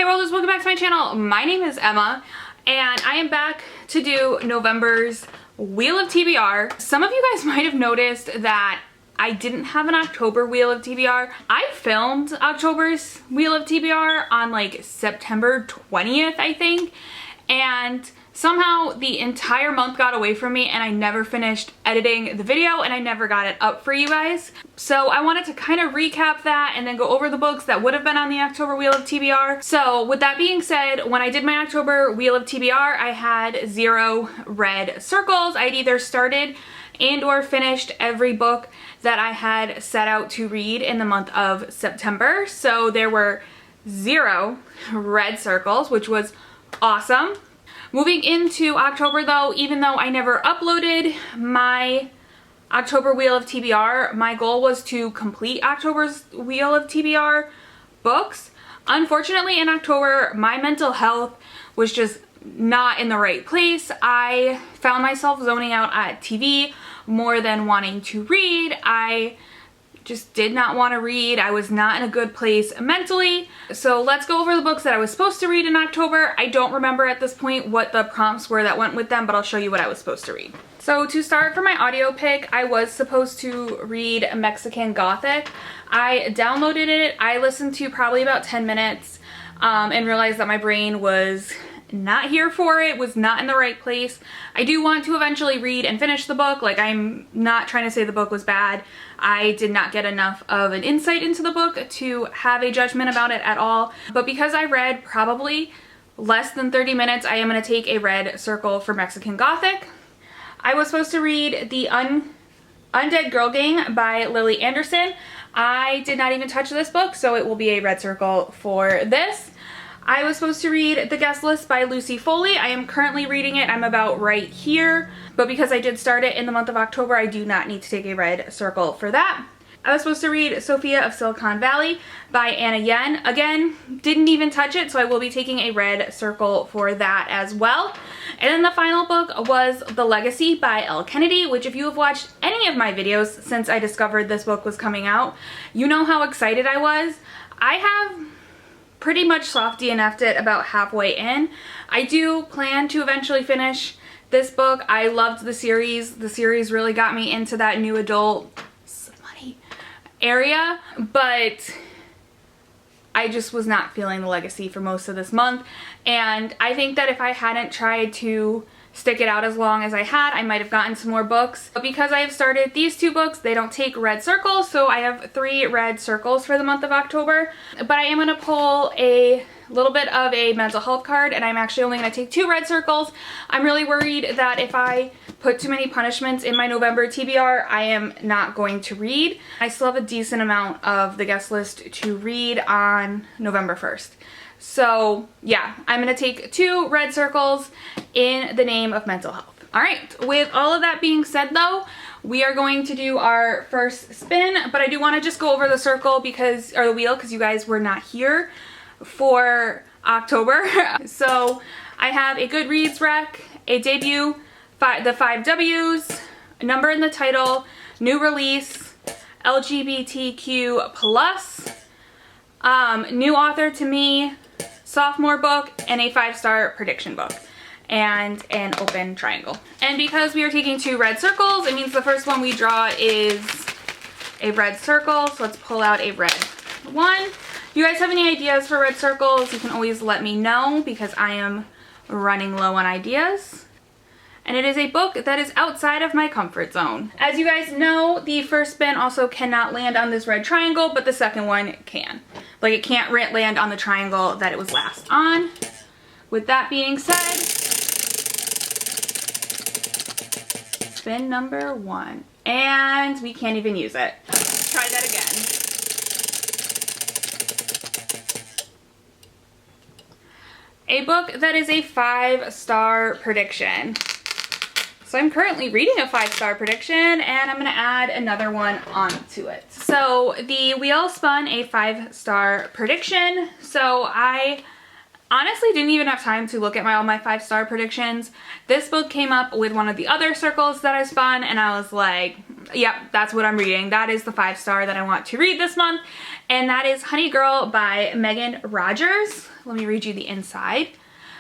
Hey worlders, welcome back to my channel. My name is Emma and I am back to do November's Wheel of TBR. Some of you guys might have noticed that I didn't have an October Wheel of TBR. I filmed October's Wheel of TBR on like September 20th, I think, and somehow the entire month got away from me and I never finished editing the video and I never got it up for you guys. So I wanted to kind of recap that and then go over the books that would have been on the October Wheel of TBR. So with that being said, when I did my October Wheel of TBR, I had 0 red circles. I'd either started and or finished every book that I had set out to read in the month of September. So there were 0 red circles, which was awesome. Moving into October though, even though I never uploaded my October Wheel of TBR, my goal was to complete October's Wheel of TBR books. Unfortunately, in October, my mental health was just not in the right place. I found myself zoning out at TV more than wanting to read. I just did not want to read. I was not in a good place mentally. So let's go over the books that I was supposed to read in October. I don't remember at this point what the prompts were that went with them, but I'll show you what I was supposed to read. So to start for my audio pick, I was supposed to read Mexican Gothic. I downloaded it. I listened to probably about 10 minutes and realized that my brain was not here for it, was not in the right place. I do want to eventually read and finish the book. Like, I'm not trying to say the book was bad. I did not get enough of an insight into the book to have a judgment about it at all. But because I read probably less than 30 minutes, I am going to take a red circle for Mexican Gothic. I was supposed to read The Undead Girl Gang by Lily Anderson. I did not even touch this book, so it will be a red circle for this. I was supposed to read The Guest List by Lucy Foley. I am currently reading it. I'm about right here, but because I did start it in the month of October, I do not need to take a red circle for that. I was supposed to read Sophia of Silicon Valley by Anna Yen. Again, didn't even touch it, so I will be taking a red circle for that as well. And then the final book was The Legacy by Elle Kennedy, which if you have watched any of my videos since I discovered this book was coming out, you know how excited I was. I have pretty much soft DNF'd it about halfway in. I do plan to eventually finish this book. I loved the series. The series really got me into that new adult smutty area, but I just was not feeling The Legacy for most of this month. And I think that if I hadn't tried to stick it out as long as I had, I might have gotten some more books. But because I have started these 2 books, they don't take red circles, so I have 3 red circles for the month of October. But I am going to pull a little bit of a mental health card, and I'm actually only going to take 2 red circles. I'm really worried that if I put too many punishments in my November TBR, I am not going to read. I still have a decent amount of the guest list to read on November 1st. So yeah, I'm going to take 2 red circles in the name of mental health. All right, with all of that being said though, we are going to do our first spin, but I do want to just go over the circle because, or the wheel, because you guys were not here for October. So I have a Goodreads rec, a debut, the 5 W's, a number in the title, new release, LGBTQ+, new author to me, sophomore book, and a 5-star prediction book, and an open triangle. And because we are taking 2 red circles, it means the first one we draw is a red circle. So let's pull out a red one. If you guys have any ideas for red circles, you can always let me know because I am running low on ideas. And it is a book that is outside of my comfort zone. As you guys know, the first spin also cannot land on this red triangle, but the second one can. Like, it can't land on the triangle that it was last on. With that being said, spin number 1. And we can't even use it. Let's try that again. A book that is a 5-star prediction. So I'm currently reading a 5-star prediction and I'm going to add another one onto it. So the wheel spun a 5-star prediction. So I honestly didn't even have time to look at all my 5-star predictions. This book came up with one of the other circles that I spun, and I was like, yep, that's what I'm reading. That is the 5-star that I want to read this month, and that is Honey Girl by Megan Rogers. Let me read you the inside.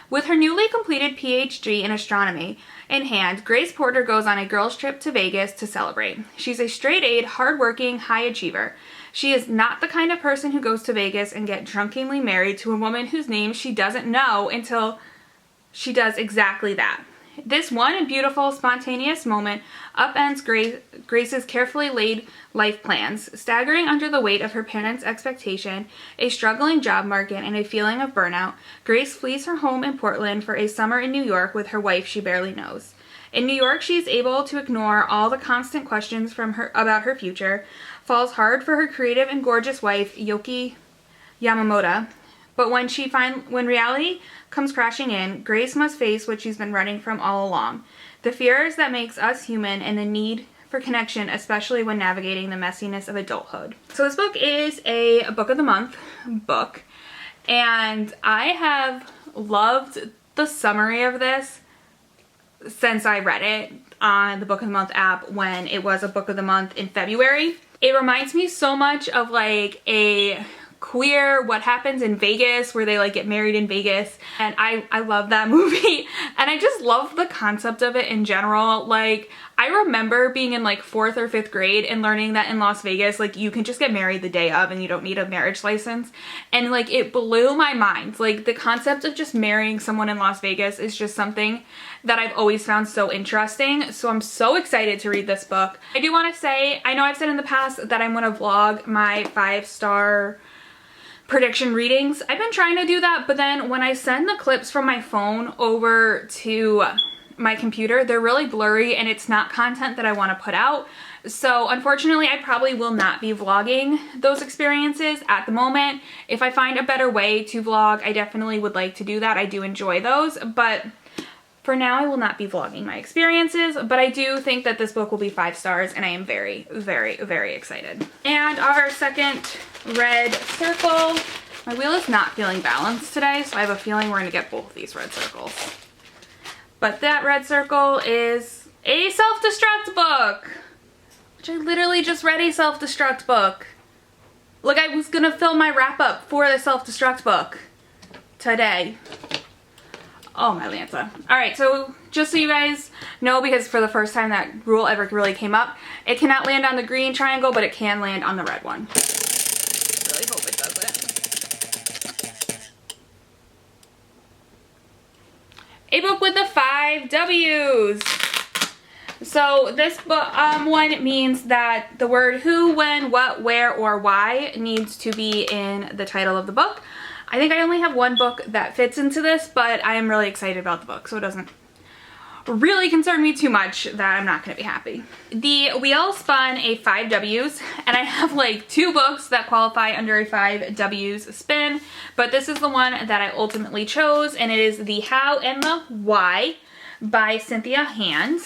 With her newly completed PhD in astronomy in hand, Grace Porter goes on a girls' trip to Vegas to celebrate. She's a straight-A'd, hard-working, high achiever. She is not the kind of person who goes to Vegas and gets drunkenly married to a woman whose name she doesn't know until she does exactly that. This one beautiful, spontaneous moment upends Grace's carefully laid life plans. Staggering under the weight of her parents' expectation, a struggling job market, and a feeling of burnout, Grace flees her home in Portland for a summer in New York with her wife she barely knows. In New York, she is able to ignore all the constant questions from her about her future, falls hard for her creative and gorgeous wife, Yoki Yamamoto. But when reality comes crashing in, Grace must face what she's been running from all along. The fears that makes us human and the need for connection, especially when navigating the messiness of adulthood. So this book is a book of the month book, and I have loved the summary of this since I read it on the Book of the Month app when it was a book of the month in February. It reminds me so much of like a queer What Happens in Vegas, where they like get married in Vegas, and I love that movie, and I just love the concept of it in general. Like, I remember being in like 4th or 5th grade and learning that in Las Vegas, like, you can just get married the day of and you don't need a marriage license, and like it blew my mind. Like, the concept of just marrying someone in Las Vegas is just something that I've always found so interesting. So I'm so excited to read this book. I do want to say, I know I've said in the past that I'm going to vlog my 5-star prediction readings. I've been trying to do that, but then when I send the clips from my phone over to my computer, they're really blurry and it's not content that I want to put out. So unfortunately, I probably will not be vlogging those experiences at the moment. If I find a better way to vlog, I definitely would like to do that. I do enjoy those, but for now I will not be vlogging my experiences, but I do think that this book will be 5 stars, and I am very, very, very excited. And our second red circle. My wheel is not feeling balanced today, so I have a feeling we're gonna get both of these red circles. But that red circle is a self-destruct book, which I literally just read a self-destruct book. Like, I was gonna film my wrap-up for the self-destruct book today. Oh my Lanta. Alright, so just so you guys know, because for the first time that rule ever really came up, it cannot land on the green triangle, but it can land on the red one. Really hope it doesn't. A book with the 5 W's. So this book, one means that the word who, when, what, where, or why needs to be in the title of the book. I think I only have one book that fits into this, but I am really excited about the book, so it doesn't really concern me too much that I'm not going to be happy. The wheel spun a 5 W's, and I have like 2 books that qualify under a 5 W's spin, but this is the one that I ultimately chose, and it is The How and the Why by Cynthia Hand.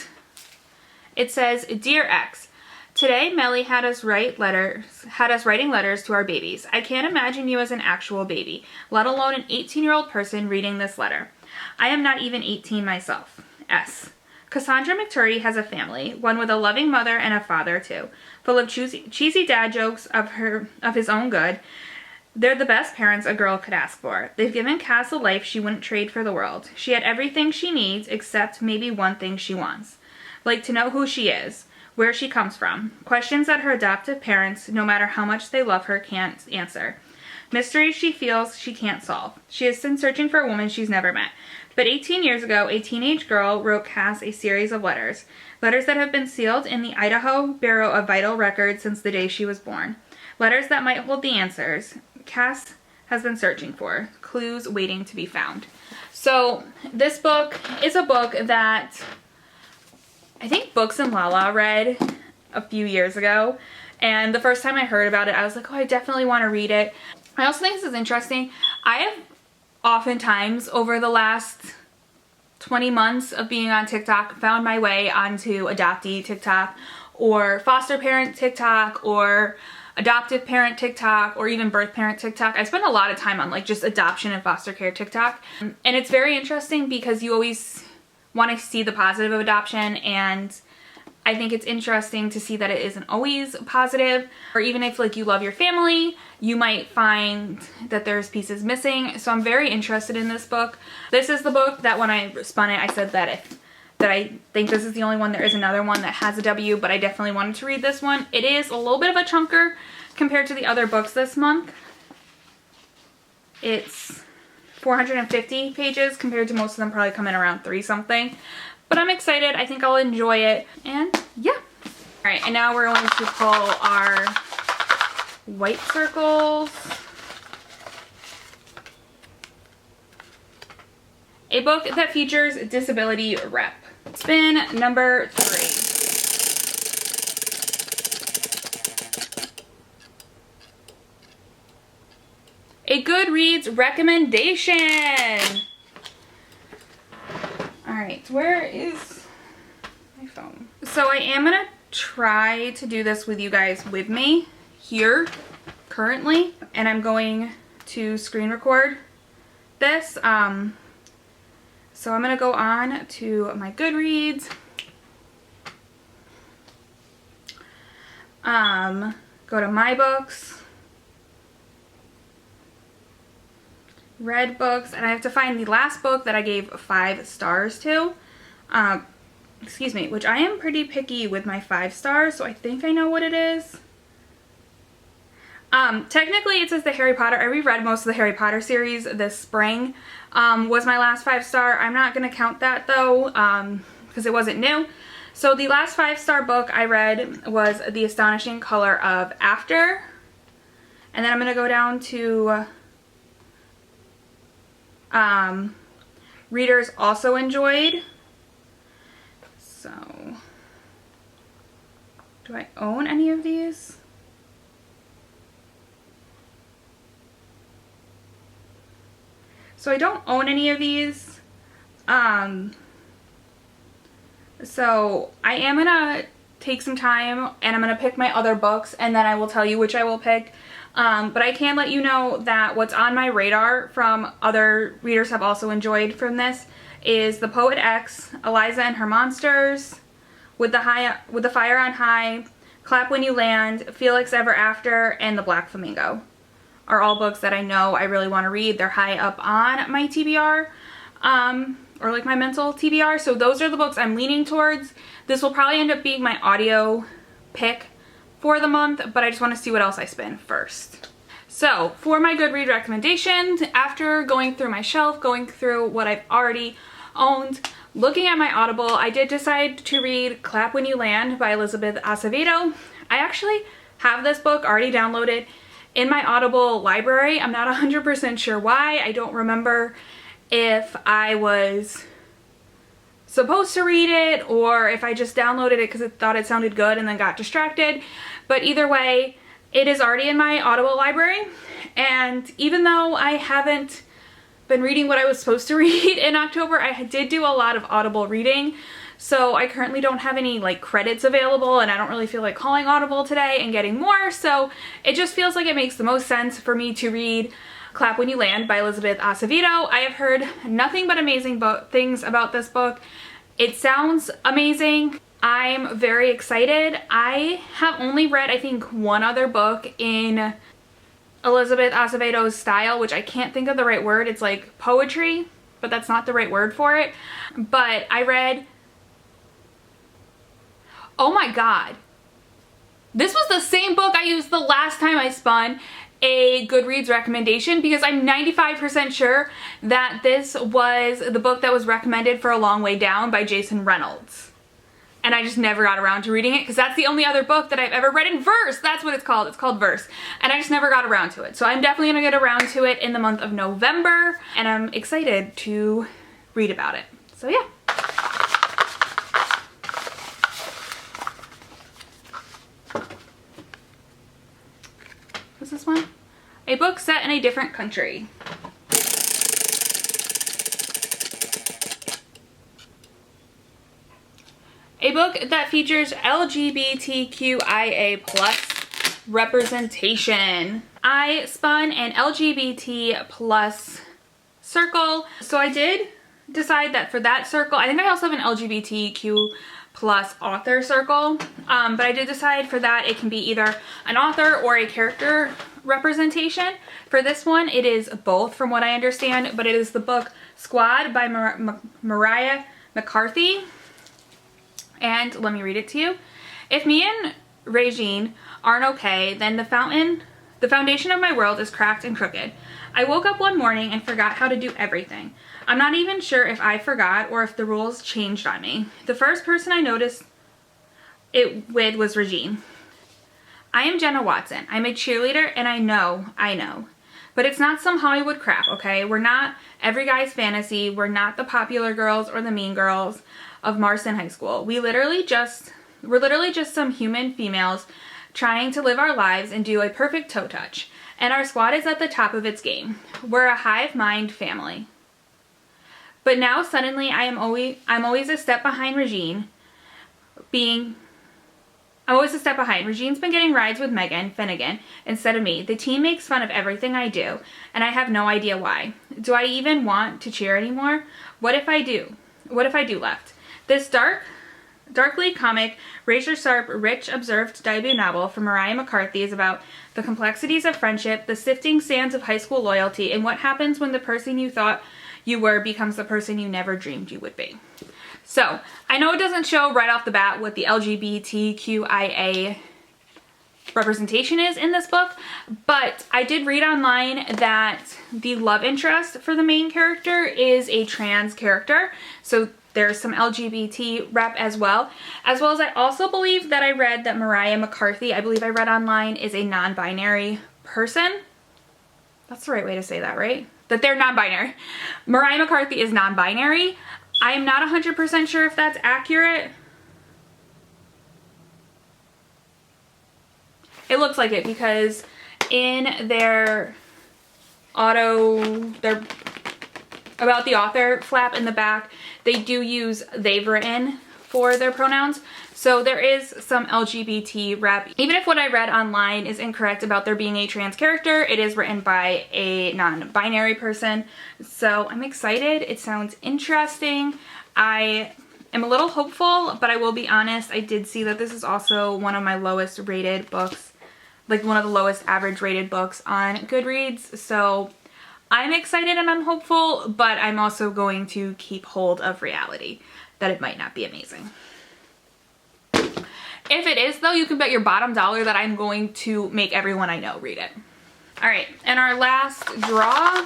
It says, Dear X, today Melly had us writing letters to our babies. I can't imagine you as an actual baby, let alone an 18-year-old person reading this letter. I am not even 18 myself. S. Cassandra McTurdy has a family, one with a loving mother and a father too, full of cheesy dad jokes of his own good. They're the best parents a girl could ask for. They've given Cass a life she wouldn't trade for the world. She had everything she needs except maybe one thing she wants. Like to know who she is, where she comes from, questions that her adoptive parents, no matter how much they love her, can't answer. Mysteries she feels she can't solve. She has been searching for a woman she's never met. But 18 years ago, a teenage girl wrote Cass a series of letters. Letters that have been sealed in the Idaho Bureau of Vital Records since the day she was born. Letters that might hold the answers Cass has been searching for. Clues waiting to be found. So this book is a book that I think Books and Lala read a few years ago. And the first time I heard about it, I was like, oh, I definitely want to read it. I also think this is interesting. I have oftentimes over the last 20 months of being on TikTok found my way onto adoptee TikTok or foster parent TikTok or adoptive parent TikTok or even birth parent TikTok. I spend a lot of time on like just adoption and foster care TikTok. And it's very interesting because you always want to see the positive of adoption, and I think it's interesting to see that it isn't always positive, or even if like you love your family, you might find that there's pieces missing. So I'm very interested in this book. This is the book that when I spun it, I said that I think this is the only one. There is another one that has a W, but I definitely wanted to read this one. It is a little bit of a chunker compared to the other books this month. It's 450 pages compared to most of them probably come in around 3 something. But I'm excited. I think I'll enjoy it. And yeah. All right, and now we're going to pull our white circles. A book that features disability rep. Spin number 3. A Goodreads recommendation. Alright, where is my phone? So I am going to try to do this with you guys with me here currently, and I'm going to screen record this. So I'm going to go on to my Goodreads. Go to my books. Read books, and I have to find the last book that I gave 5 stars to. Excuse me, which I am pretty picky with my 5 stars, so I think I know what it is. Technically it says the Harry Potter. I reread most of the Harry Potter series this spring. Was my last 5-star. I'm not going to count that though, because it wasn't new. So the last 5-star book I read was The Astonishing Color of After. And then I'm going to go down to readers also enjoyed. So, do I own any of these? So I don't own any of these. So I am gonna take some time and I'm gonna pick my other books, and then I will tell you which I will pick. But I can let you know that what's on my radar from other readers have also enjoyed from this is The Poet X, Eliza and Her Monsters, With the Fire on High, Clap When You Land, Felix Ever After, and The Black Flamingo. Are all books that I know I really want to read. They're high up on my TBR, or like my mental TBR. So those are the books I'm leaning towards. This will probably end up being my audio pick for the month, but I just want to see what else I spin first. So for my Goodreads recommendations, after going through my shelf, going through what I've already owned, looking at my Audible, I did decide to read Clap When You Land by Elizabeth Acevedo. I actually have this book already downloaded in my Audible library. I'm not 100% sure why. I don't remember if I was supposed to read it or if I just downloaded it because I thought it sounded good and then got distracted. But either way, it is already in my Audible library. And even though I haven't been reading what I was supposed to read in October, I did do a lot of Audible reading. So I currently don't have any like credits available, and I don't really feel like calling Audible today and getting more. So it just feels like it makes the most sense for me to read Clap When You Land by Elizabeth Acevedo. I have heard nothing but amazing things about this book. It sounds amazing. I'm very excited. I have only read, I think, one other book in Elizabeth Acevedo's style, which I can't think of the right word. It's like poetry, but that's not the right word for it. But I read, oh my god, this was the same book I used the last time I spun a Goodreads recommendation, because I'm 95% sure that this was the book that was recommended for A Long Way Down by Jason Reynolds. And I just never got around to reading it because that's the only other book that I've ever read in verse. That's what it's called. It's called Verse. And I just never got around to it. So I'm definitely going to get around to it in the month of November. And I'm excited to read about it. So yeah. What's this one? A book set in a different country. A book that features LGBTQIA+ representation. I spun an LGBT plus circle. So I did decide that for that circle, I think I also have an LGBTQ plus author circle, but I did decide for that it can be either an author or a character representation. For this one, it is both from what I understand, but it is the book Squad by Mariah McCarthy. And let me read it to you. If me and Regine aren't okay, then the foundation of my world is cracked and crooked. I woke up one morning and forgot how to do everything. I'm not even sure if I forgot or if the rules changed on me. The first person I noticed it with was Regine. I am Jenna Watson. I'm a cheerleader and I know. But it's not some Hollywood crap, okay? We're not every guy's fantasy. We're not the popular girls or the mean girls of Marston High School. We're literally just some human females trying to live our lives and do a perfect toe touch. And our squad is at the top of its game. We're a hive mind family. But now suddenly I'm always a step behind Regine. Regine's been getting rides with Megan Finnegan instead of me. The team makes fun of everything I do, and I have no idea why. Do I even want to cheer anymore? What if I do? What if I do left? This darkly comic, razor-sharp, rich, observed debut novel from Mariah McCarthy is about the complexities of friendship, the sifting sands of high school loyalty, and what happens when the person you thought you were becomes the person you never dreamed you would be. So, I know it doesn't show right off the bat what the LGBTQIA representation is in this book, but I did read online that the love interest for the main character is a trans character, so there's some LGBT rep as well as I also believe that I read that Mariah McCarthy, I believe I read online, is a non-binary person. That's the right way to say that, right? That they're non-binary. Mariah McCarthy is non-binary. I am not 100% sure if that's accurate. It looks like it because in their about the author flap in the back, they do use they've written for their pronouns. So there is some LGBT rep. Even if what I read online is incorrect about there being a trans character, it is written by a non-binary person. So I'm excited. It sounds interesting. I am a little hopeful, but I will be honest, I did see that this is also one of my lowest rated books, like one of the lowest average rated books on Goodreads. So I'm excited and I'm hopeful, but I'm also going to keep hold of reality that it might not be amazing. If it is though, you can bet your bottom dollar that I'm going to make everyone I know read it. All right, and our last draw.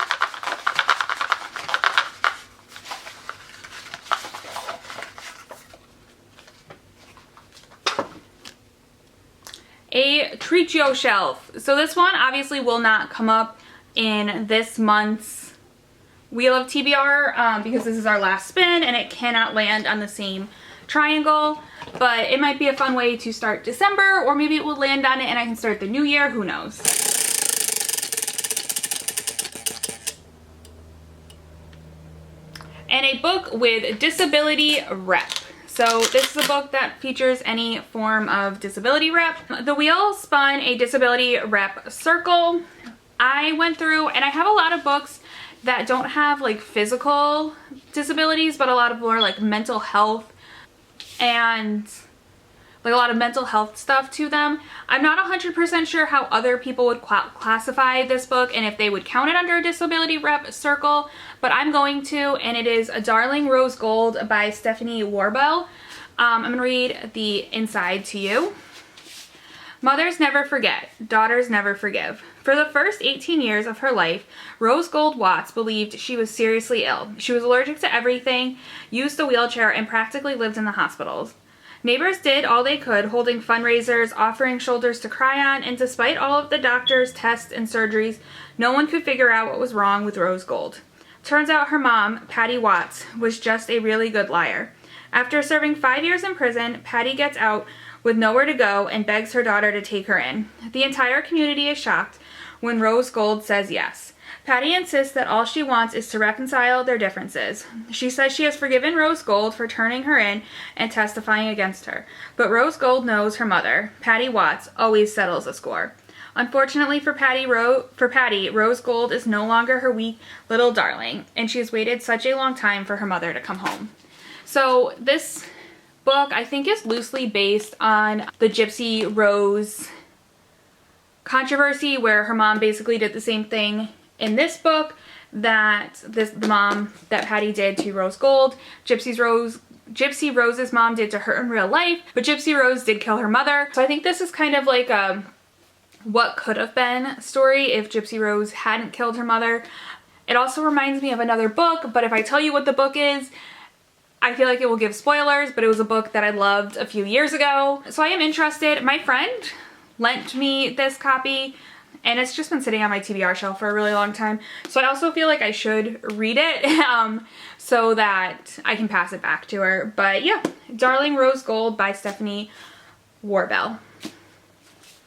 A Trio shelf. So this one obviously will not come up in this month's Wheel of TBR because this is our last spin and it cannot land on the same triangle, but it might be a fun way to start December, or maybe it will land on it and I can start the new year, who knows. And a book with disability rep. So this is a book that features any form of disability rep. The wheel spun a disability rep circle. I went through and I have a lot of books that don't have like physical disabilities, but a lot of more like mental health and like a lot of mental health stuff to them. I'm not 100% sure how other people would classify this book and if they would count it under a disability rep circle, but I'm going to, and it is A Darling Rose Gold by Stephanie Warbell. I'm going to read the inside to you. Mothers never forget, daughters never forgive. For the first 18 years of her life, Rose Gold Watts believed she was seriously ill. She was allergic to everything, used a wheelchair, and practically lived in the hospitals. Neighbors did all they could, holding fundraisers, offering shoulders to cry on, and despite all of the doctors, tests, and surgeries, no one could figure out what was wrong with Rose Gold. Turns out her mom, Patty Watts, was just a really good liar. After serving 5 years in prison, Patty gets out with nowhere to go and begs her daughter to take her in. The entire community is shocked when Rose Gold says yes. Patty insists that all she wants is to reconcile their differences. She says she has forgiven Rose Gold for turning her in and testifying against her. But Rose Gold knows her mother, Patty Watts, always settles the score. Unfortunately for Patty, Rose Gold is no longer her weak little darling, and she has waited such a long time for her mother to come home. So this book, I think, is loosely based on the Gypsy Rose controversy, where her mom basically did the same thing in this book that the mom that Patty did to Rose Gold. Gypsy Rose's mom did to her in real life, but Gypsy Rose did kill her mother. So I think this is kind of like a what could have been story if Gypsy Rose hadn't killed her mother. It also reminds me of another book, but if I tell you what the book is, I feel like it will give spoilers, but it was a book that I loved a few years ago. So I am interested. My friend lent me this copy, and it's just been sitting on my TBR shelf for a really long time. So I also feel like I should read it so that I can pass it back to her. But yeah, Darling Rose Gold by Stephanie Warbell.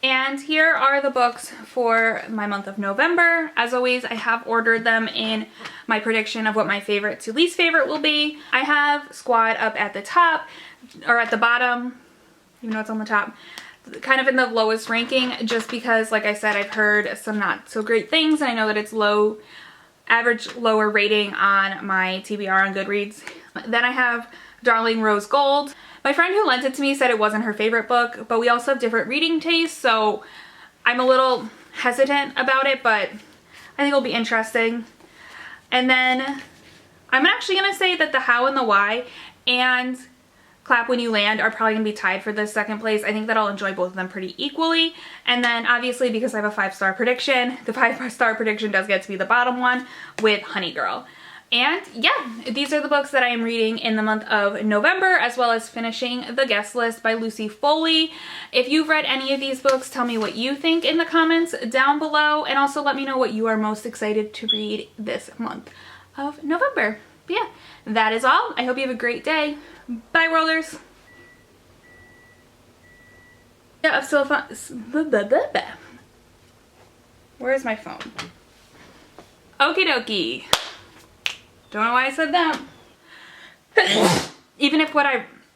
And here are the books for my month of November. As always, I have ordered them in my prediction of what my favorite to least favorite will be. I have Squad up at the top, or at the bottom, even though it's on the top, kind of in the lowest ranking, just because, like I said, I've heard some not so great things, and I know that it's lower rating on my TBR on Goodreads. Then I have Darling Rose Gold. My friend who lent it to me said it wasn't her favorite book, but we also have different reading tastes, so I'm a little hesitant about it, but I think it'll be interesting. And then I'm actually going to say that The How and the Why and Clap When You Land are probably going to be tied for the second place. I think that I'll enjoy both of them pretty equally. And then obviously, because I have a 5-star prediction, the 5-star prediction does get to be the bottom one with Honey Girl. And yeah, these are the books that I am reading in the month of November, as well as finishing The Guest List by Lucy Foley. If you've read any of these books, tell me what you think in the comments down below, and also let me know what you are most excited to read this month of November. But yeah, that is all. I hope you have a great day. Bye, Worlders. Yeah, I'm still fun. Where's my phone? Okie dokie. Don't know why I said that. Even if what I